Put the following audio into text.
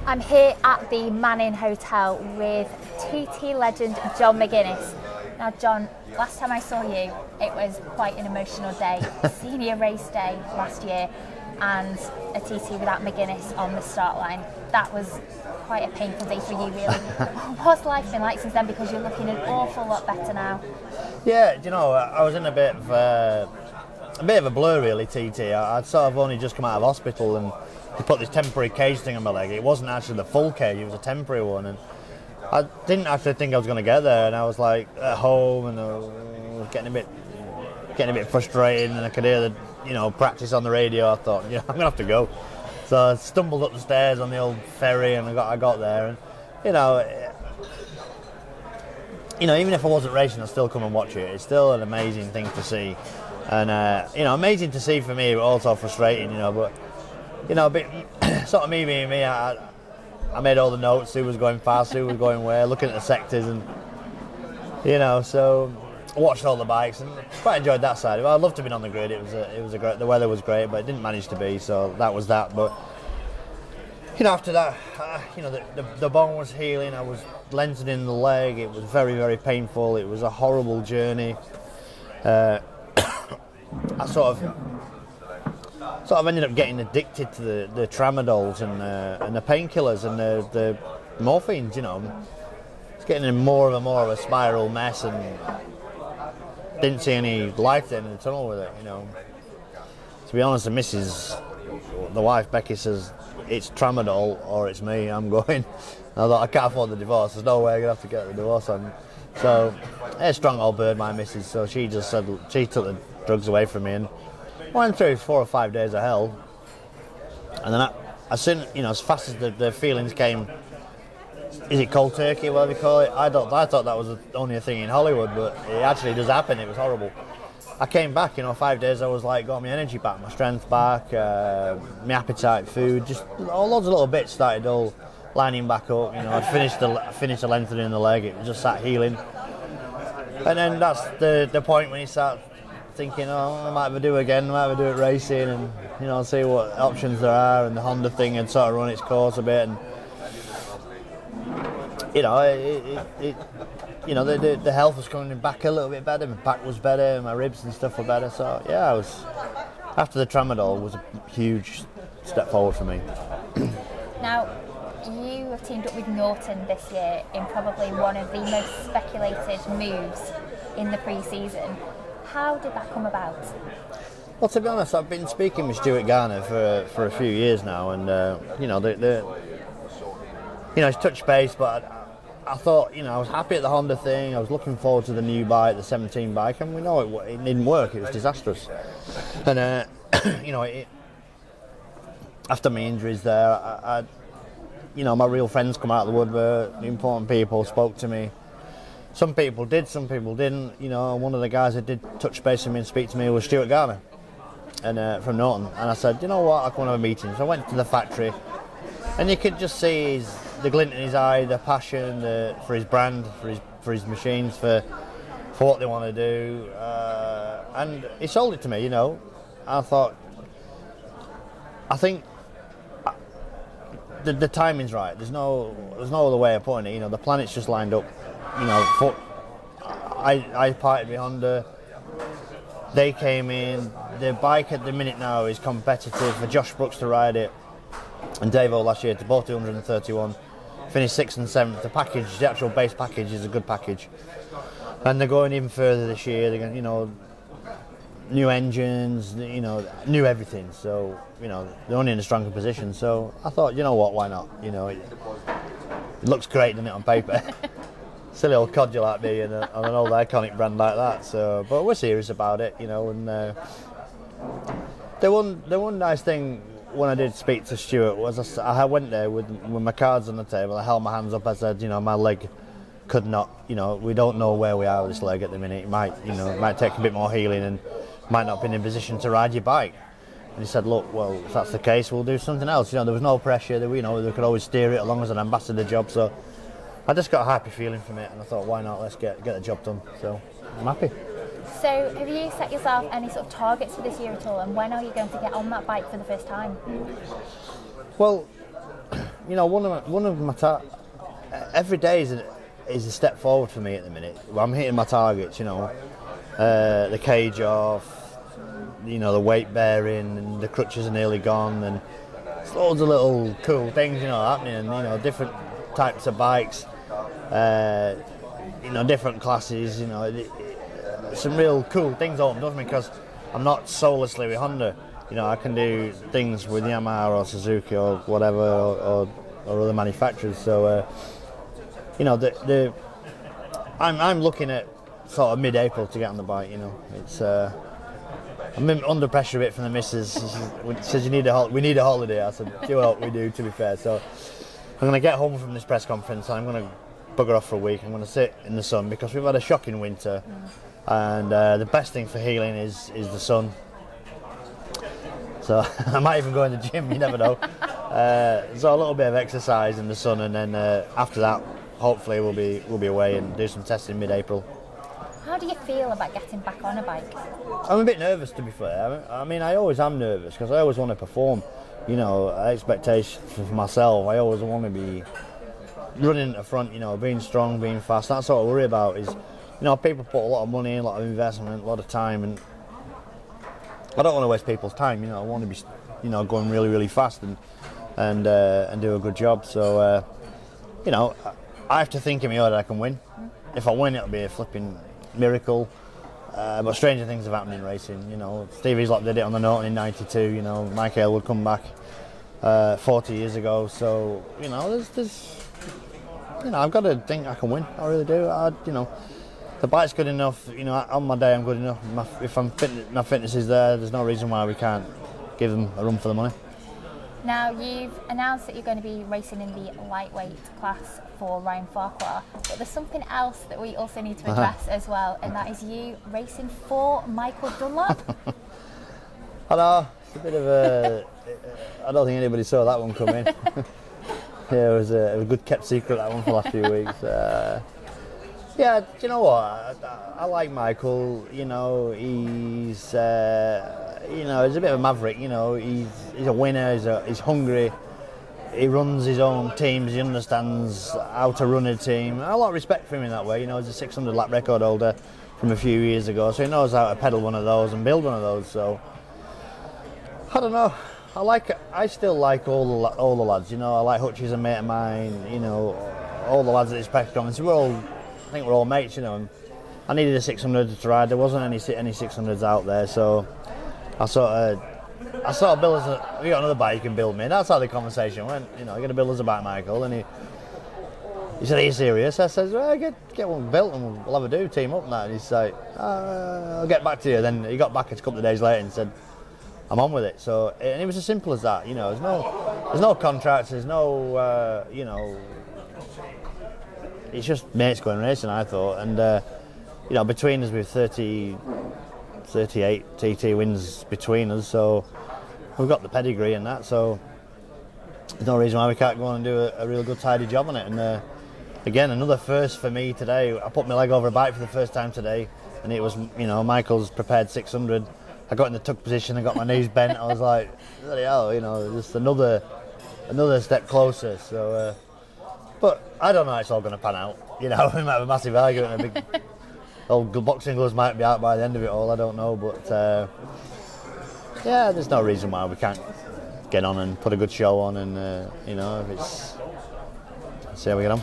I'm here at the Manning Hotel with TT legend John McGuinness. Now John, last time I saw you, it was quite an emotional day. Senior race day last year and a TT without McGuinness on the start line. That was quite a painful day for you really. What's life been like since then, because you're looking an awful lot better now? Yeah, you know, I was in a bit of a blur really, TT. I'd sort of only just come out of hospital and they put this temporary cage thing on my leg. It wasn't actually the full cage, it was a temporary one, and I didn't actually think I was going to get there, and I was like at home and I was getting a bit frustrated, and I could hear the practice on the radio. I thought, I'm going to have to go. So I stumbled up the stairs on the old ferry and I got there, and even if I wasn't racing, I'd still come and watch it. It's still an amazing thing to see, and amazing to see for me, but also frustrating, but a bit sort of me being me, I made all the notes, who was going fast, who was going where, looking at the sectors, and so I watched all the bikes and quite enjoyed that side. Well, I'd love to have been on the grid. It was a great. The weather was great, but it didn't manage to be. So that was that. But after that, the bone was healing. I was lengthening the leg. It was very, very painful. It was a horrible journey. I sort of ended up getting addicted to the tramadols and the painkillers and the morphines. It's getting in more of a spiral mess, and didn't see any light at the end of the tunnel with it. To be honest, the wife Becky says it's tramadol or it's me. I'm going. I thought, I can't afford the divorce. There's no way I'm gonna have to get the divorce on. So, a strong old bird, my missus. So she just said she took the drugs away from me and went through 4 or 5 days of hell. And then as fast as the feelings came, is it cold turkey, whatever you call it? I thought that was only a thing in Hollywood, but it actually does happen. It was horrible. I came back, 5 days. I was like, got my energy back, my strength back, my appetite, food, just loads of little bits started all lining back up. I'd finished the lengthening the leg. It was just sat healing, and then that's the point when you start thinking, I might have to do it again, I might have to do it racing, and see what options there are. And the Honda thing had sort of run its course a bit, and the health was coming back a little bit better. My back was better, my ribs and stuff were better. So yeah, after the tramadol was a huge step forward for me. Now, you have teamed up with Norton this year in probably one of the most speculated moves in the pre-season. How did that come about? Well, to be honest, I've been speaking with Stuart Garner for a few years now, and it's touch base, but I thought, I was happy at the Honda thing. I was looking forward to the new bike, the 17 bike, and we know it didn't work. It was disastrous. And after my injuries there, my real friends come out of the woodwork. The important people spoke to me. Some people did, some people didn't. One of the guys that did touch base with me and speak to me was Stuart Garner, and from Norton. And I said, you know what, I can have a meeting. So I went to the factory, and you could just see the glint in his eye, the passion for his brand, for his machines, for what they want to do, and he sold it to me. I thought, I think the timing's right. There's no other way of putting it. The planets just lined up. I parted with Honda. They came in. The bike at the minute now is competitive for Josh Brooks to ride it, and Davo last year to both do 131. Finished 6th and 7th. The package, the actual base package, is a good package, and they're going even further this year. They're going, new engines, new everything. So they're only in a stronger position. So I thought, why not? It looks great, doesn't it, on paper? Silly old codger like me on an old iconic brand like that. So, but we're serious about it, And the one nice thing when I did speak to Stuart was I went there with my cards on the table. I held my hands up. I said, my leg could not. We don't know where we are with this leg at the minute. It might, it might take a bit more healing and might not be in a position to ride your bike. And he said, look, well, if that's the case, we'll do something else. There was no pressure. They could always steer it along as an ambassador job. So I just got a happy feeling from it, and I thought, why not? Let's get the job done. So I'm happy. So have you set yourself any sort of targets for this year at all, and when are you going to get on that bike for the first time? Well, you know, one of my every day is a step forward for me at the minute. I'm hitting my targets, you know, the cage off, you know, the weight bearing, and the crutches are nearly gone, and there's loads of little cool things, you know, happening, and, you know, different types of bikes, you know, different classes, you know, some real cool things opened up for me because I'm not soullessly with Honda. You know, I can do things with Yamaha or Suzuki or whatever, or other manufacturers. So, you know, I'm looking at sort of mid-April to get on the bike. You know, it's I'm under pressure a bit from the missus. She says we need a holiday. I said, do what we do. To be fair, so I'm going to get home from this press conference. I'm going to bugger off for a week. I'm going to sit in the sun because we've had a shocking winter, and the best thing for healing is the sun. So I might even go in the gym, you never know. So a little bit of exercise in the sun, and then after that, hopefully we'll be away and do some testing mid-April. How do you feel about getting back on a bike? I'm a bit nervous, to be fair. I mean, I always am nervous because I always want to perform. You know, expectations for myself. I always want to be running at the front. You know, being strong, being fast. That's what I worry about. Is, you know, people put a lot of money in, a lot of investment, a lot of time, and I don't want to waste people's time. You know, I want to be, you know, going really, really fast and do a good job. So, you know, I have to think in my head that I can win. If I win, it'll be a flipping miracle. But stranger things have happened in racing. You know, Steve Hislop did it on the Norton in '92. You know, Michael would come back 40 years ago. So, you know, there's, you know, I've got to think I can win. I really do. You know, the bike's good enough. You know, on my day I'm good enough. If my fitness is there, there's no reason why we can't give them a run for the money. Now, you've announced that you're going to be racing in the lightweight class for Ryan Farquhar, but there's something else that we also need to address as well, and that is you racing for Michael Dunlop. I know, it's a bit of a... I don't think anybody saw that one coming. Yeah, it was a good kept secret, that one, for the last few weeks. Yeah, do you know what? I like Michael. You know, he's he's a bit of a maverick. You know, he's a winner. He's hungry. He runs his own teams. He understands how to run a team. I have a lot of respect for him in that way. You know, he's a 600 lap record holder from a few years ago, so he knows how to pedal one of those and build one of those. So I don't know. I still like all the lads. You know, I like Hutch is a mate of mine. You know, all the lads at this press conference. I think we're all mates, you know. And I needed a 600 to ride. There wasn't any 600s out there, so I sort of build us you got another bike you can build me. That's how the conversation went. You know, you're gonna build us a bike, Michael, and he said, "Are you serious?" I said, "Well, get one built and we'll have a team up and that." And he's like, "I'll get back to you." Then he got back a couple of days later and said, "I'm on with it." So, and it was as simple as that. You know, there's no contracts, there's no you know. It's just mates going racing, I thought, and you know, between us we've 38 TT wins between us, so we've got the pedigree and that. So there's no reason why we can't go on and do a real good, tidy job on it. And again, another first for me today. I put my leg over a bike for the first time today, and it was, you know, Michael's prepared 600. I got in the tuck position, I got my knees bent. I was like, bloody hell, you know, just another step closer. So. But I don't know how it's all going to pan out. You know, we might have a massive argument and a big old boxing gloves might be out by the end of it all. I don't know, but yeah, there's no reason why we can't get on and put a good show on, and you know, if it's, see how we get on.